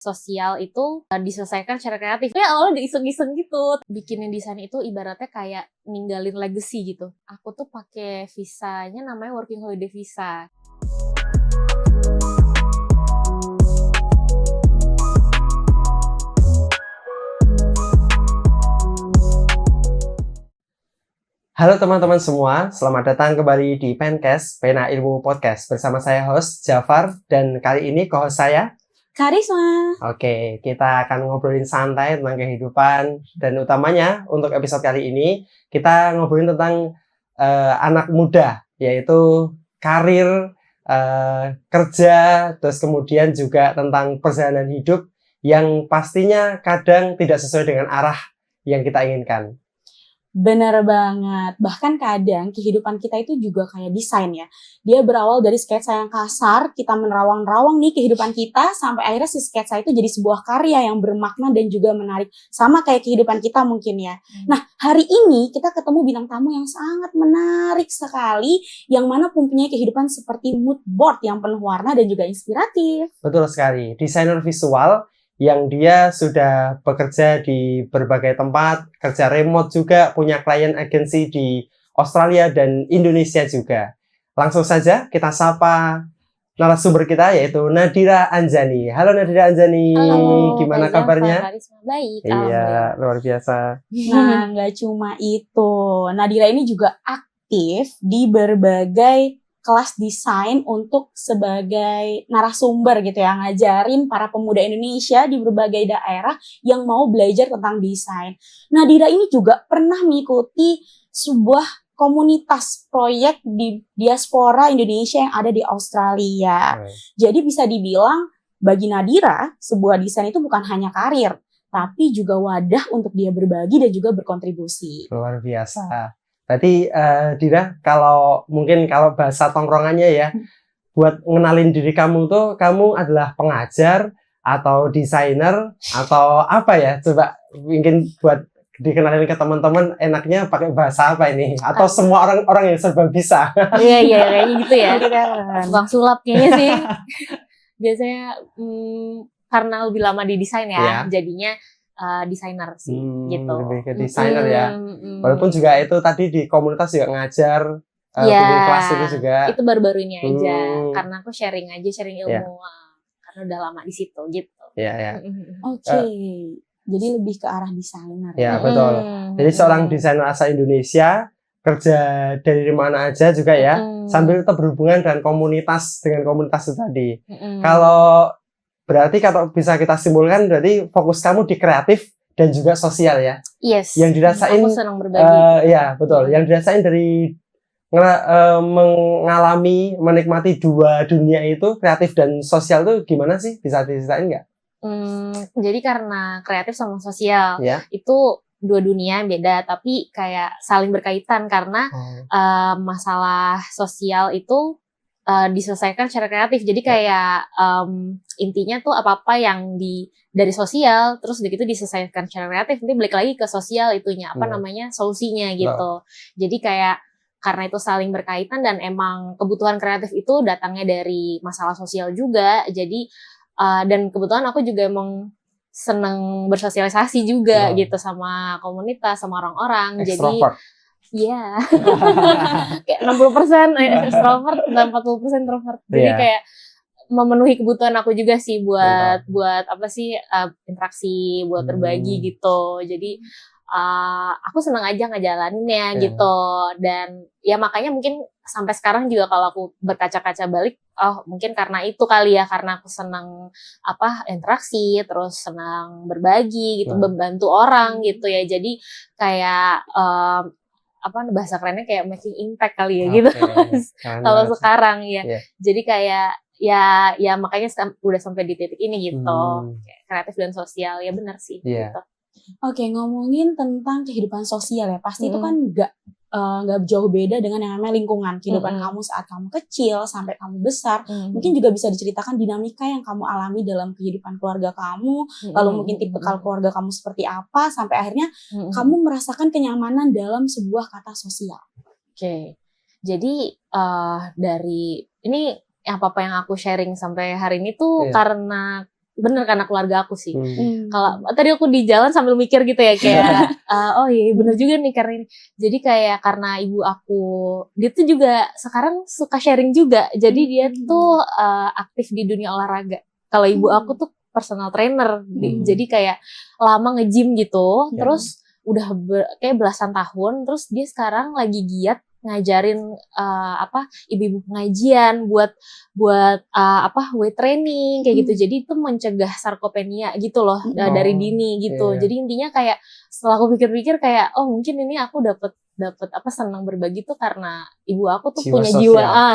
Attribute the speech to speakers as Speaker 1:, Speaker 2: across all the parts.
Speaker 1: sosial itu diselesaikan secara kreatif. Ya awalnya diiseng-iseng gitu. Bikinin desain itu ibaratnya kayak ninggalin legacy gitu. Aku tuh pakai visanya namanya Working Holiday Visa.
Speaker 2: Halo teman-teman semua, selamat datang kembali di Pencast, Pena Ilmu Podcast. Bersama saya host Jafar, dan kali ini co-host saya
Speaker 3: Karisma.
Speaker 2: Oke, kita akan ngobrolin santai tentang kehidupan. Dan utamanya untuk episode kali ini, kita ngobrolin tentang anak muda, yaitu karir, kerja, terus kemudian juga tentang perjalanan hidup yang pastinya kadang tidak sesuai dengan arah yang kita inginkan.
Speaker 3: Bener banget. Bahkan kadang kehidupan kita itu juga kayak desain ya. Dia berawal dari sketsa yang kasar, kita menerawang-rawang nih kehidupan kita, sampai akhirnya si sketsa itu jadi sebuah karya yang bermakna dan juga menarik. Sama kayak kehidupan kita mungkin ya. Nah, hari ini kita ketemu bintang tamu yang sangat menarik sekali, yang mana mempunyai kehidupan seperti mood board yang penuh warna dan juga inspiratif.
Speaker 2: Betul sekali, desainer visual yang dia sudah bekerja di berbagai tempat, kerja remote juga, punya klien agensi di Australia dan Indonesia juga. Langsung saja kita sapa narasumber kita, yaitu Nadira Anjani. Halo Nadira Anjani,
Speaker 1: Halo,
Speaker 2: gimana
Speaker 1: baik,
Speaker 2: kabarnya?
Speaker 1: Baik,
Speaker 2: Iya, luar biasa.
Speaker 3: Nah, nggak cuma itu. Nadira ini juga aktif di berbagai kelas desain untuk sebagai narasumber gitu ya, ngajarin para pemuda Indonesia di berbagai daerah yang mau belajar tentang desain. Nadira ini juga pernah mengikuti sebuah komunitas proyek di diaspora Indonesia yang ada di Australia. Jadi bisa dibilang bagi Nadira, sebuah desain itu bukan hanya karir, tapi juga wadah untuk dia berbagi dan juga berkontribusi.
Speaker 2: Luar biasa. Berarti Dira, kalau bahasa tongkrongannya ya, buat ngenalin diri kamu tuh, kamu adalah pengajar atau desainer atau apa ya? Coba mungkin buat dikenalin ke teman-teman, enaknya pakai bahasa apa ini? Atau semua orang yang serba bisa?
Speaker 1: Iya, kayaknya gitu ya. Tukang sulap kayaknya sih. Biasanya karena lebih lama di desain ya, jadinya desainer sih gitu.
Speaker 2: Lebih ke desainer ya. Walaupun juga itu tadi di komunitas juga ngajar, bikin kelas itu juga.
Speaker 1: Itu baru-baru ini aja, karena aku sharing ilmu, karena udah lama di situ gitu.
Speaker 2: Iya.
Speaker 3: Oke. Jadi lebih ke arah desainer.
Speaker 2: Ya, betul. Jadi seorang desainer asal Indonesia, kerja dari mana aja juga ya, sambil tetap berhubungan dengan komunitas itu tadi. Kalau berarti kalau bisa kita simpulkan, berarti fokus kamu di kreatif dan juga sosial ya.
Speaker 1: Yes.
Speaker 2: Yang dirasain,
Speaker 1: aku senang berbagi.
Speaker 2: Ya betul. Yang dirasain dari menikmati dua dunia itu, kreatif dan sosial tuh gimana sih? Bisa diceritain nggak?
Speaker 1: Jadi karena kreatif sama sosial itu dua dunia yang beda, tapi kayak saling berkaitan karena masalah sosial itu diselesaikan secara kreatif. Jadi kayak intinya tuh apa-apa yang dari sosial terus begitu diselesaikan secara kreatif, nanti balik lagi ke sosial itunya solusinya gitu. Jadi kayak karena itu saling berkaitan dan emang kebutuhan kreatif itu datangnya dari masalah sosial juga. Jadi dan kebetulan aku juga emang seneng bersosialisasi juga gitu sama komunitas, sama orang-orang.
Speaker 2: Extrovert.
Speaker 1: Iya, kayak 60% extrovert dan 40% introvert. Jadi kayak memenuhi kebutuhan aku juga sih buat apa sih interaksi, buat berbagi gitu. Jadi aku senang aja ngejalaninnya gitu. Dan ya makanya mungkin sampai sekarang juga kalau aku berkaca-kaca balik, mungkin karena itu kali ya, karena aku senang interaksi, terus senang berbagi gitu, membantu orang gitu ya. Jadi kayak bahasa kerennya kayak making impact kali ya gitu. Kalau sekarang ya. Jadi kayak ya makanya udah sampai di titik ini gitu. Kayak kreatif dan sosial, ya benar sih gitu.
Speaker 3: Oke, ngomongin tentang kehidupan sosial ya, pasti itu kan nggak jauh beda dengan yang namanya lingkungan. Kehidupan kamu saat kamu kecil sampai kamu besar, mungkin juga bisa diceritakan dinamika yang kamu alami dalam kehidupan keluarga kamu, lalu mungkin tipikal keluarga kamu seperti apa, sampai akhirnya kamu merasakan kenyamanan dalam sebuah kata sosial.
Speaker 1: Oke. Jadi dari ini apa yang aku sharing sampai hari ini tuh karena bener karena keluarga aku sih.
Speaker 2: Hmm.
Speaker 1: Kalau tadi aku di jalan sambil mikir gitu ya kayak oh iya bener juga nih karena ini. Jadi kayak karena ibu aku dia tuh juga sekarang suka sharing juga. Jadi dia tuh aktif di dunia olahraga. Kalau ibu aku tuh personal trainer. Jadi kayak lama nge-gym gitu. Terus udah kayak belasan tahun. Terus dia sekarang lagi giat ngajarin ibu-ibu pengajian buat weight training kayak gitu. Jadi itu mencegah sarkopenia gitu loh dari dini gitu. Jadi intinya kayak setelah aku pikir-pikir kayak mungkin ini aku dapet senang berbagi tuh karena ibu aku tuh punya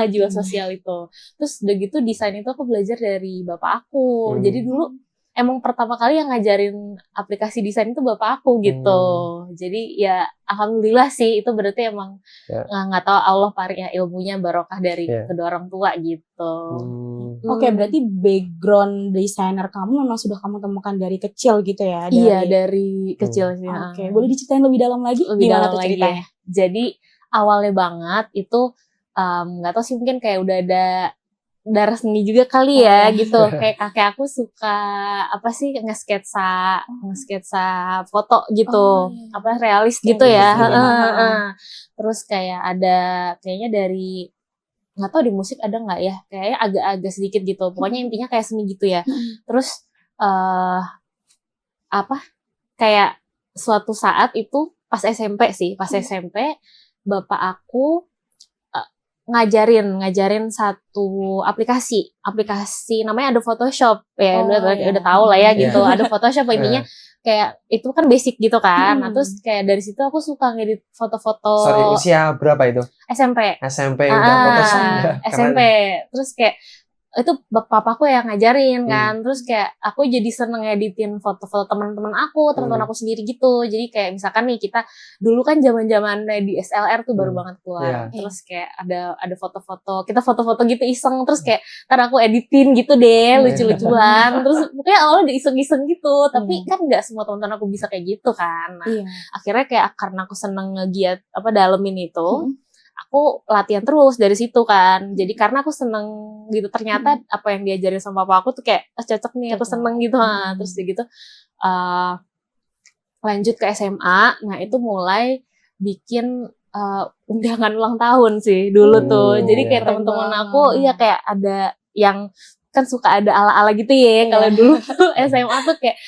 Speaker 1: jiwa sosial itu. Terus udah gitu desain itu aku belajar dari bapak aku. Jadi dulu emang pertama kali yang ngajarin aplikasi desain itu bapak aku gitu. Jadi ya alhamdulillah sih itu berarti emang nggak tahu Allah ya ilmunya barokah dari kedua orang tua gitu.
Speaker 3: Oke, berarti background desainer kamu memang sudah kamu temukan dari kecil gitu ya?
Speaker 1: Iya, dari kecil sih.
Speaker 3: Oke, boleh diceritain lebih dalam lagi?
Speaker 1: Lebih
Speaker 3: Gimana
Speaker 1: dalam
Speaker 3: tuh
Speaker 1: lagi
Speaker 3: ceritanya?
Speaker 1: ya. Jadi awalnya banget itu nggak tahu sih mungkin kayak udah ada darah seni juga kali ya gitu. Kayak kakek aku suka ngesketsa foto gitu. Realis gitu ya. Terus kayak ada kayaknya dari nggak tahu di musik ada nggak ya, kayaknya agak-agak sedikit gitu. Pokoknya intinya kayak seni gitu ya. Terus kayak suatu saat itu pas SMP bapak aku ngajarin satu aplikasi namanya ada Photoshop ya. Udah tahu lah ya gitu. Ada Photoshop intinya kayak itu kan basic gitu kan. Nah, terus kayak dari situ aku suka ngedit foto-foto.
Speaker 2: Sorry, usia berapa itu?
Speaker 1: SMP
Speaker 2: udah Photoshop ya.
Speaker 1: SMP. Terus kayak itu papaku yang ngajarin kan. Terus kayak aku jadi seneng ngeditin foto-foto teman-teman aku sendiri gitu. Jadi kayak misalkan nih kita dulu kan zaman-zamannya di SLR tuh baru banget keluar. Terus kayak ada foto-foto, kita foto-foto gitu iseng. Terus kayak ntar aku editin gitu deh, lucu-lucuan. Terus pokoknya awalnya udah iseng-iseng gitu. Tapi kan nggak semua teman-teman aku bisa kayak gitu kan. Nah, akhirnya kayak karena aku seneng ngegiat dalemin itu. Aku latihan terus dari situ kan. Jadi karena aku seneng gitu, ternyata apa yang diajarin sama papa aku tuh kayak cocok nih, aku seneng gitu. Terus gitu lanjut ke SMA. Nah itu mulai bikin undangan ulang tahun sih dulu tuh. Jadi kayak teman-teman aku kayak ada yang kan suka ada ala-ala gitu ya. Kalau dulu tuh SMA tuh kayak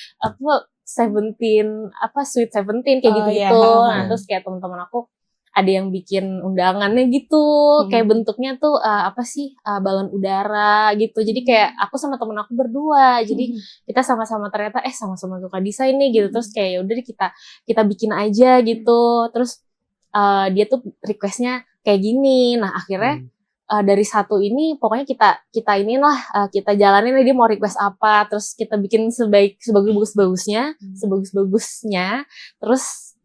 Speaker 1: Sweet Seventeen kayak gitu-gitu. Nah terus kayak teman-teman aku ada yang bikin undangannya gitu, kayak bentuknya tuh balon udara gitu. Jadi kayak aku sama temen aku berdua, jadi kita sama-sama ternyata sama-sama suka desain nih gitu. Terus kayak yaudah kita bikin aja gitu. Terus dia tuh requestnya kayak gini. Nah akhirnya dari satu ini pokoknya kita jalanin dia mau request apa, terus kita bikin sebagus-bagusnya. Terus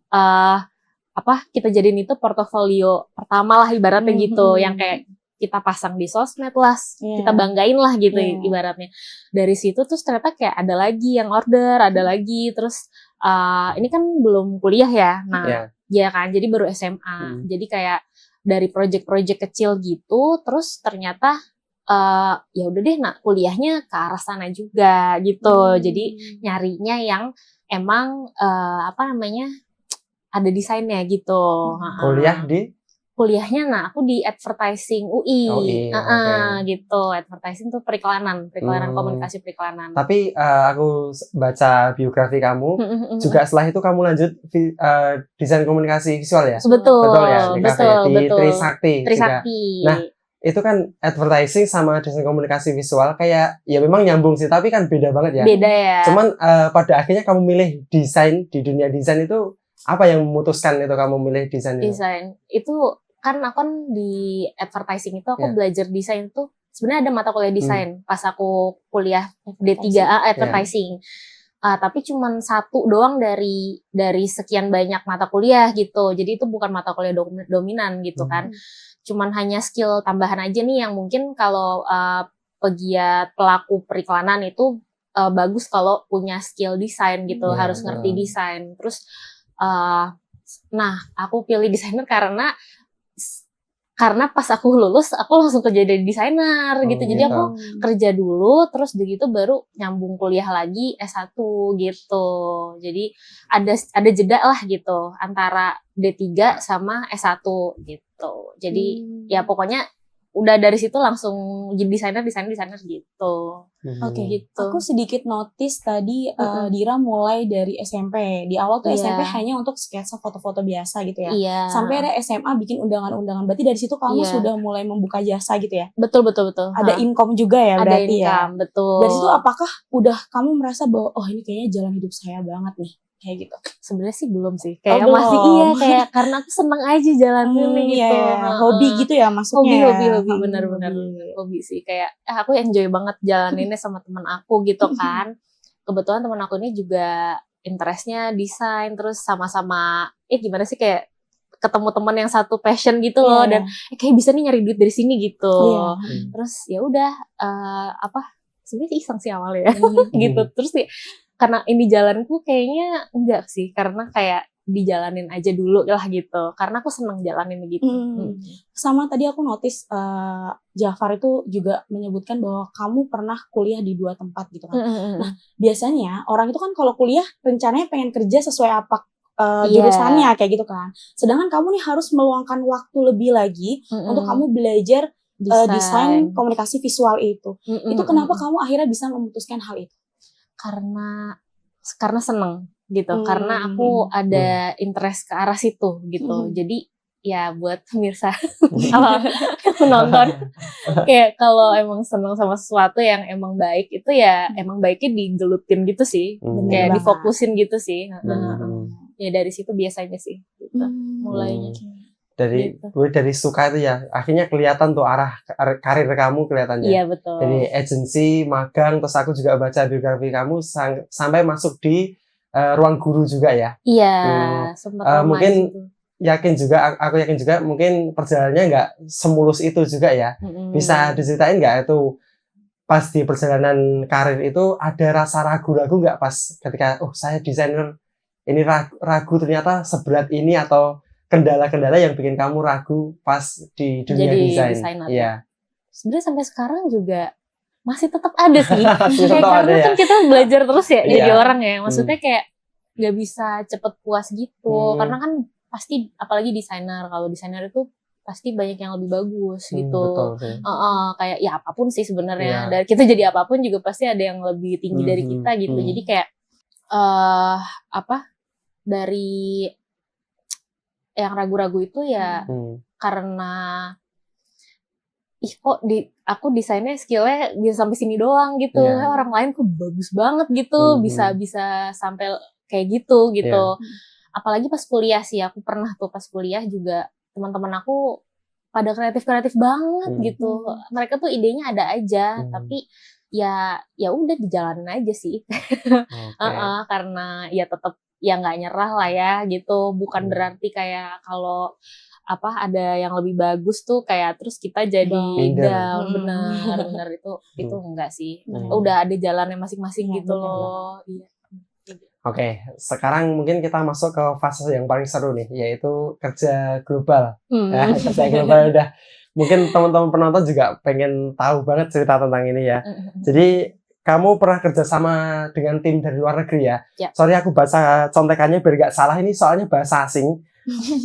Speaker 1: kita jadiin itu portofolio pertama lah ibaratnya gitu, yang kayak kita pasang di sosmed lah, kita banggain lah gitu ibaratnya. Dari situ terus ternyata kayak ada lagi yang order, ada lagi. Terus ini kan belum kuliah ya, nah ya kan, jadi baru SMA. Jadi kayak dari project-project kecil gitu, terus ternyata ya udah deh, kuliahnya ke arah sana juga gitu. Jadi nyarinya yang emang ada desainnya gitu. Kuliahnya aku di advertising UI. Gitu. Advertising tuh periklanan komunikasi periklanan.
Speaker 2: Tapi aku baca biografi kamu juga setelah itu kamu lanjut desain komunikasi visual ya?
Speaker 1: Betul
Speaker 2: ya, di Trisakti. Nah, itu kan advertising sama desain komunikasi visual kayak ya memang nyambung sih, tapi kan beda banget ya.
Speaker 1: Beda ya.
Speaker 2: Cuman pada akhirnya kamu milih desain di dunia desain itu apa yang memutuskan itu kamu milih desain itu?
Speaker 1: Desain itu kan aku di advertising itu aku belajar desain tuh sebenarnya ada mata kuliah desain pas aku kuliah D3A advertising. Tapi cuman satu doang dari sekian banyak mata kuliah gitu. Jadi itu bukan mata kuliah dominan gitu kan. Cuman hanya skill tambahan aja nih yang mungkin kalau pegiat pelaku periklanan itu bagus kalau punya skill desain gitu, harus ngerti desain. Terus nah, aku pilih desainer karena karena pas aku lulus aku langsung kerja jadi desainer
Speaker 2: Oh,
Speaker 1: gitu. Jadi
Speaker 2: gitu.
Speaker 1: aku kerja dulu terus begitu baru nyambung kuliah lagi S1 gitu. Jadi ada jeda lah gitu antara D3 sama S1 gitu. Jadi ya pokoknya udah dari situ langsung jadi desainer gitu.
Speaker 3: Oke,
Speaker 1: Gitu.
Speaker 3: aku sedikit notice tadi
Speaker 1: Mm-mm.
Speaker 3: Dira mulai dari SMP. Di awal tuh
Speaker 1: Iya.
Speaker 3: SMP hanya untuk sketsa foto-foto biasa gitu ya.
Speaker 1: Iya.
Speaker 3: Sampai ada SMA bikin undangan-undangan. Berarti dari situ kamu
Speaker 1: Iya.
Speaker 3: sudah mulai membuka jasa gitu ya.
Speaker 1: Betul.
Speaker 3: Ada
Speaker 1: Hah.
Speaker 3: income juga ya
Speaker 1: Ada
Speaker 3: berarti ya.
Speaker 1: income, betul.
Speaker 3: Dari situ apakah udah kamu merasa bahwa oh ini kayaknya jalan hidup saya banget nih kayak gitu?
Speaker 1: Sebenarnya sih belum sih. Kayak
Speaker 3: belum.
Speaker 1: masih kayak karena aku seneng aja jalanin gitu.
Speaker 3: Iya. Hobi gitu ya maksudnya.
Speaker 1: Hobi benar-benar hobi sih. Kayak aku enjoy banget jalaninnya sama teman aku gitu kan. Kebetulan teman aku ini juga interestnya desain, terus sama-sama gimana sih kayak ketemu teman yang satu passion gitu loh, dan kayak bisa nih nyari duit dari sini gitu. Terus ya udah sebenarnya iseng sih awalnya gitu. Terus karena ini jalanku kayaknya enggak sih, karena kayak dijalanin aja dulu lah gitu, karena aku seneng jalanin gitu.
Speaker 3: Sama tadi aku notice Jafar itu juga menyebutkan bahwa kamu pernah kuliah di 2 tempat gitu kan. Nah biasanya orang itu kan kalau kuliah rencananya pengen kerja sesuai apa jurusannya kayak gitu kan. Sedangkan kamu nih harus meluangkan waktu lebih lagi untuk kamu belajar desain komunikasi visual itu. Itu kenapa kamu akhirnya bisa memutuskan hal itu?
Speaker 1: Karena seneng gitu, karena aku ada interest ke arah situ gitu. Jadi ya buat pemirsa menonton, kayak kalau emang seneng sama sesuatu yang emang baik itu ya emang baiknya digelutin gitu sih, kayak difokusin gitu sih. Ya dari situ biasanya sih gitu, mulainya.
Speaker 2: Dari suka itu ya akhirnya kelihatan tuh arah karir kamu kelihatannya.
Speaker 1: Iya betul.
Speaker 2: Dari agensi, magang, terus aku juga baca biografi kamu sampai masuk di ruang guru juga ya.
Speaker 1: Iya, sempat
Speaker 2: mungkin aku yakin juga mungkin perjalanannya nggak semulus itu juga ya. Bisa diceritain nggak itu pas di perjalanan karir itu ada rasa ragu-ragu nggak pas ketika saya desainer ini ragu ternyata seberat ini, atau kendala-kendala yang bikin kamu ragu pas di dunia desain? Iya.
Speaker 1: Sebenarnya sampai sekarang juga masih tetap ada sih.
Speaker 2: Karena
Speaker 1: kan kita belajar terus ya jadi orang ya. Maksudnya kayak nggak bisa cepet puas gitu. Karena kan pasti apalagi desainer. Kalau desainer itu pasti banyak yang lebih bagus gitu. Kayak ya apapun sih sebenarnya. Dan kita jadi apapun juga pasti ada yang lebih tinggi dari kita gitu. Jadi kayak dari yang ragu-ragu itu ya karena kok aku desainnya skillnya bisa sampai sini doang gitu, orang lain kok bagus banget gitu, bisa sampai kayak gitu. Apalagi pas kuliah sih, aku pernah tuh pas kuliah juga teman-teman aku pada kreatif banget gitu, mereka tuh idenya ada aja, tapi ya udah dijalanin aja sih. Karena ya tetap ya nggak nyerah lah ya gitu, bukan berarti kayak kalau ada yang lebih bagus tuh kayak terus kita jadi down. Bener itu enggak sih. Udah ada jalannya masing-masing gitu loh. Iya.
Speaker 2: Oke, sekarang mungkin kita masuk ke fase yang paling seru nih, yaitu kerja global. Kerja global udah mungkin teman-teman penonton juga pengen tahu banget cerita tentang ini ya. Jadi kamu pernah kerja sama dengan tim dari luar negeri ya? Sorry aku baca contekannya biar gak salah, ini soalnya bahasa asing.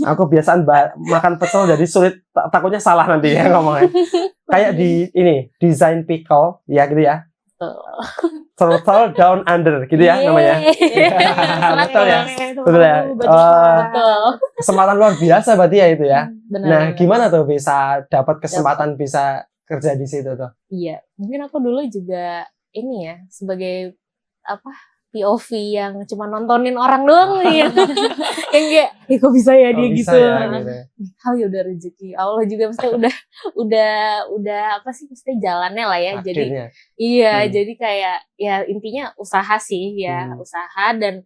Speaker 2: Aku biasaan makan pecel jadi sulit, takutnya salah nanti ya ngomongnya. Kayak di ini, design pickle ya gitu ya. Turtle down under gitu ya namanya. Betul ya? Betul ya? Kesempatan luar biasa berarti ya itu ya. Nah, gimana tuh bisa dapat kesempatan bisa kerja di situ tuh?
Speaker 1: Iya, mungkin aku dulu juga ini ya sebagai POV yang cuma nontonin orang doang nih ya. Yang kayak kok bisa ya dia gitu. Hal ya udah rezeki Allah juga, maksudnya udah maksudnya jalannya lah ya.
Speaker 2: Akhirnya.
Speaker 1: Jadi jadi kayak ya intinya usaha sih ya, usaha dan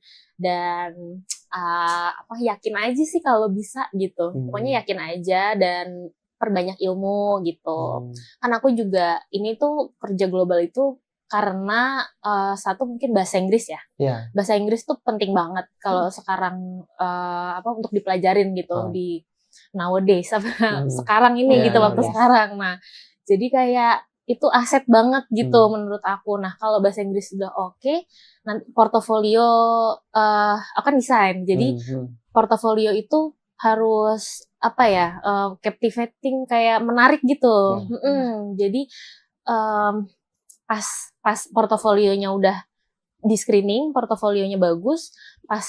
Speaker 1: yakin aja sih kalau bisa gitu. Pokoknya yakin aja dan perbanyak ilmu gitu. Kan aku juga ini tuh kerja global itu karena satu mungkin bahasa Inggris ya. Bahasa Inggris tuh penting banget kalau sekarang untuk dipelajarin gitu nowadays sekarang ini gitu, waktu
Speaker 3: Iya.
Speaker 1: sekarang. Nah, jadi kayak itu aset banget gitu menurut aku. Nah, kalau bahasa Inggris sudah oke, nanti portofolio aku kan desain. Jadi portofolio itu harus apa ya, captivating, kayak menarik gitu. Jadi pas portofolionya udah di screening, portofolionya bagus, pas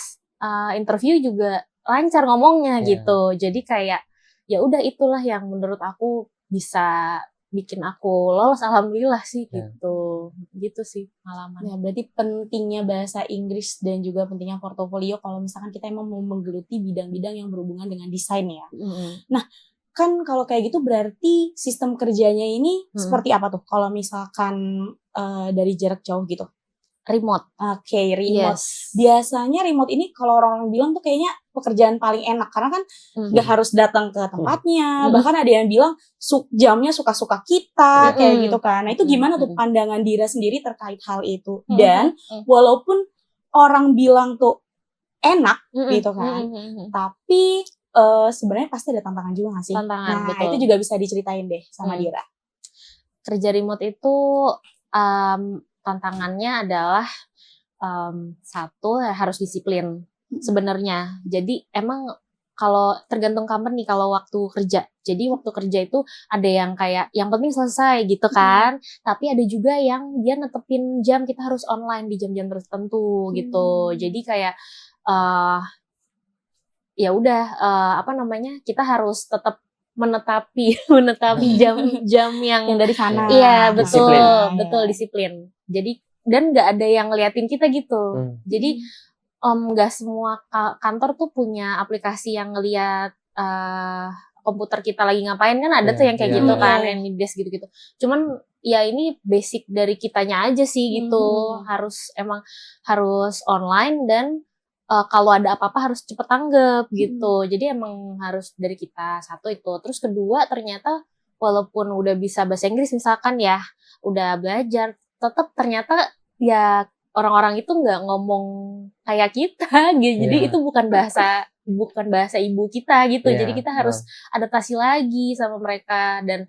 Speaker 1: interview juga lancar ngomongnya gitu. Jadi kayak ya udah, itulah yang menurut aku bisa bikin aku lolos, alhamdulillah sih gitu. Gitu sih pengalaman.
Speaker 3: Ya, berarti pentingnya bahasa Inggris dan juga pentingnya portofolio kalau misalkan kita emang mau menggeluti bidang-bidang yang berhubungan dengan desain ya. Nah, kan kalau kayak gitu berarti sistem kerjanya ini seperti apa tuh kalau misalkan dari jarak jauh gitu?
Speaker 1: Remote.
Speaker 3: Oke, remote.
Speaker 1: Yes.
Speaker 3: Biasanya remote ini kalau orang bilang tuh kayaknya pekerjaan paling enak karena kan nggak harus datang ke tempatnya. Bahkan ada yang bilang jamnya suka-suka kita kayak gitu kan. Nah, itu gimana tuh pandangan Dira sendiri terkait hal itu? Dan walaupun orang bilang tuh enak gitu kan, tapi sebenarnya pasti ada tantangan juga nggak sih?
Speaker 1: Tantangan,
Speaker 3: nah,
Speaker 1: betul.
Speaker 3: itu juga bisa diceritain deh sama Dira.
Speaker 1: Kerja remote itu tantangannya adalah satu, harus disiplin sebenarnya. Jadi emang kalau tergantung company kalau waktu kerja. Jadi waktu kerja itu ada yang kayak yang penting selesai gitu kan. Tapi ada juga yang dia netepin jam, kita harus online di jam-jam tertentu gitu. Jadi kayak ya udah kita harus tetap menetapi jam-jam yang
Speaker 3: dari sana.
Speaker 1: Iya, betul,
Speaker 2: Disiplin.
Speaker 1: betul, disiplin. Jadi dan nggak ada yang ngeliatin kita gitu. Jadi nggak semua kantor tuh punya aplikasi yang ngeliat komputer kita lagi ngapain, kan ada tuh yang kayak gitu kan, yang di desk gitu-gitu. Cuman ya ini basic dari kitanya aja sih gitu. Harus online dan kalau ada apa-apa harus cepet tanggap gitu. Jadi emang harus dari kita, satu itu. Terus kedua, ternyata walaupun udah bisa bahasa Inggris misalkan ya, udah belajar, tetap ternyata ya orang-orang itu nggak ngomong kayak kita gitu. Jadi itu bukan bahasa ibu kita gitu. Jadi kita harus adaptasi lagi sama mereka, dan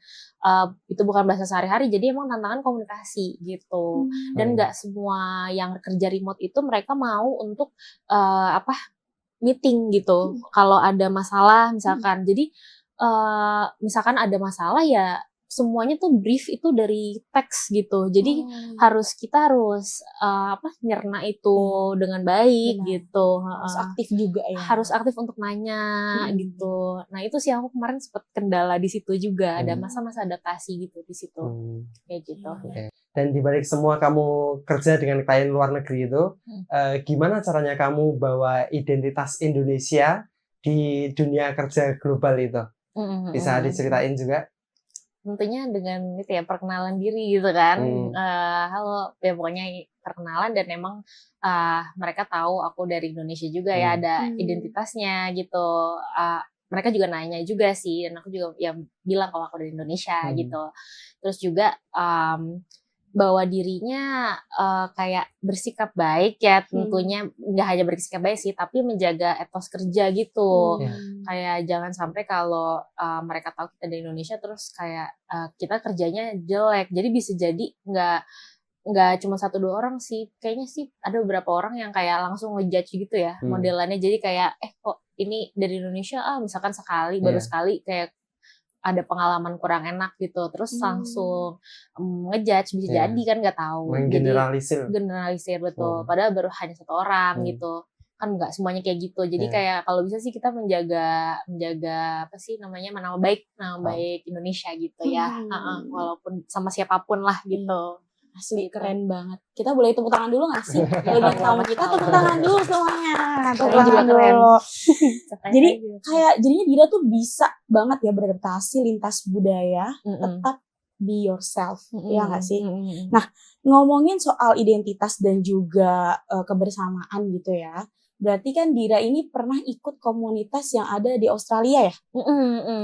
Speaker 1: itu bukan bahasa sehari-hari. Jadi emang tantangan komunikasi gitu. Dan nggak semua yang kerja remote itu mereka mau untuk meeting gitu. Kalau ada masalah misalkan. Jadi misalkan ada masalah ya semuanya tuh brief itu dari teks gitu. Jadi kita harus nyerna itu dengan baik gitu.
Speaker 3: Harus aktif juga ya.
Speaker 1: Harus aktif untuk nanya gitu. Nah, itu sih aku kemarin sempat kendala di situ juga. Ada masa-masa adaptasi gitu di situ. Kayak gitu.
Speaker 2: Dan dibalik semua kamu kerja dengan klien luar negeri itu, gimana caranya kamu bawa identitas Indonesia di dunia kerja global itu? Bisa diceritain juga?
Speaker 1: Tentunya dengan itu ya, perkenalan diri gitu kan. Halo, ya pokoknya perkenalan, dan emang mereka tahu aku dari Indonesia juga ya, ada identitasnya gitu. Mereka juga nanya juga sih, dan aku juga ya bilang kalau aku dari Indonesia gitu. Terus juga bawa dirinya kayak bersikap baik ya, tentunya nggak hanya bersikap baik sih, tapi menjaga etos kerja gitu. Kayak jangan sampai kalau mereka tahu kita dari Indonesia terus kayak kita kerjanya jelek. Jadi bisa jadi nggak cuma 1-2 orang sih, kayaknya sih ada beberapa orang yang kayak langsung ngejudge gitu ya modelannya. Jadi kayak kok ini dari Indonesia misalkan baru sekali kayak ada pengalaman kurang enak gitu, terus langsung ngejudge, bisa jadi kan, nggak tahu. Generalisir betul. Padahal baru hanya 1 orang gitu, kan nggak semuanya kayak gitu. Jadi kayak kalau bisa sih kita menjaga apa sih namanya, nama baik Indonesia gitu ya. Walaupun sama siapapun lah gitu.
Speaker 3: Asli keren banget. Kita boleh tepuk tangan dulu nggak sih? Boleh sama kita tepuk tangan dulu semuanya. Tepuk tangan dulu. Jadi kayak jadinya Dira tuh bisa banget ya beradaptasi lintas budaya, tetap be yourself, ya nggak sih? Nah, ngomongin soal identitas dan juga kebersamaan gitu ya. Berarti kan Dira ini pernah ikut komunitas yang ada di Australia ya?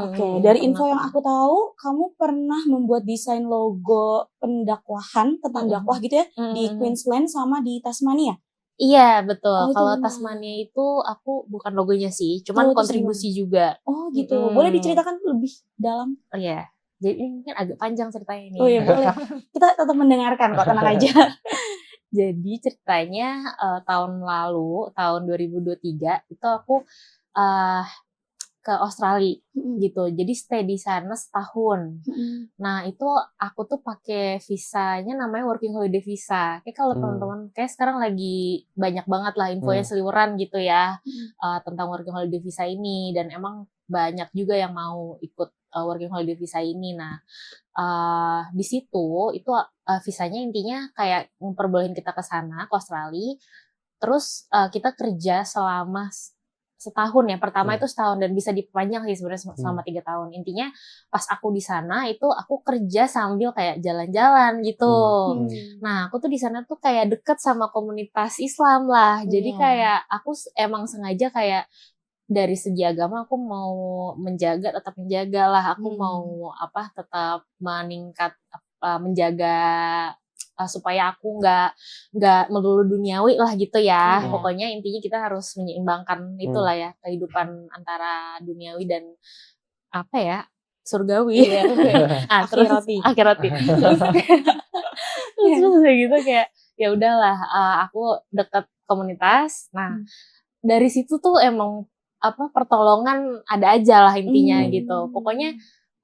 Speaker 3: Oke, dari info yang aku tahu, kamu pernah membuat desain logo pendakwahan tentang dakwah gitu ya, di Queensland sama di Tasmania.
Speaker 1: Iya betul.
Speaker 3: Oh, itu
Speaker 1: Kalau
Speaker 3: rumah.
Speaker 1: Tasmania itu aku bukan logonya sih, cuman
Speaker 3: Oh, itu
Speaker 1: kontribusi juga.
Speaker 3: Oh gitu.
Speaker 1: Mm-mm.
Speaker 3: Boleh diceritakan lebih dalam?
Speaker 1: Oh iya. Jadi ini mungkin agak panjang ceritanya ini.
Speaker 3: Oh iya boleh. Kita tetap mendengarkan kok, tenang aja.
Speaker 1: Jadi ceritanya tahun lalu, tahun 2023 itu aku eh, ke Australia gitu. Jadi stay di sana setahun. Nah, itu aku tuh pakai visanya namanya working holiday visa. Kayak kalau teman-teman kayak sekarang lagi banyak banget lah infonya seliweran gitu ya tentang working holiday visa ini, dan emang banyak juga yang mau ikut working holiday visa ini. Nah, di situ itu visanya intinya kayak memperbolehin kita ke sana ke Australia. Terus kita kerja selama setahun ya. Pertama itu setahun dan bisa diperpanjang sih sebenarnya selama 3 tahun. Intinya pas aku di sana itu aku kerja sambil kayak jalan-jalan gitu. Nah, aku tuh di sana tuh kayak deket sama komunitas Islam lah. Jadi kayak aku emang sengaja kayak dari segi agama aku mau tetap menjaga lah. Aku mau tetap meningkat menjaga supaya aku nggak melulu duniawi lah gitu ya. Pokoknya intinya kita harus menyeimbangkan itulah ya, kehidupan antara duniawi dan surgawi. Terus akhirati. Terus kayak gitu kayak ya udahlah, aku deket komunitas. Nah, dari situ tuh emang pertolongan ada aja lah intinya gitu. Pokoknya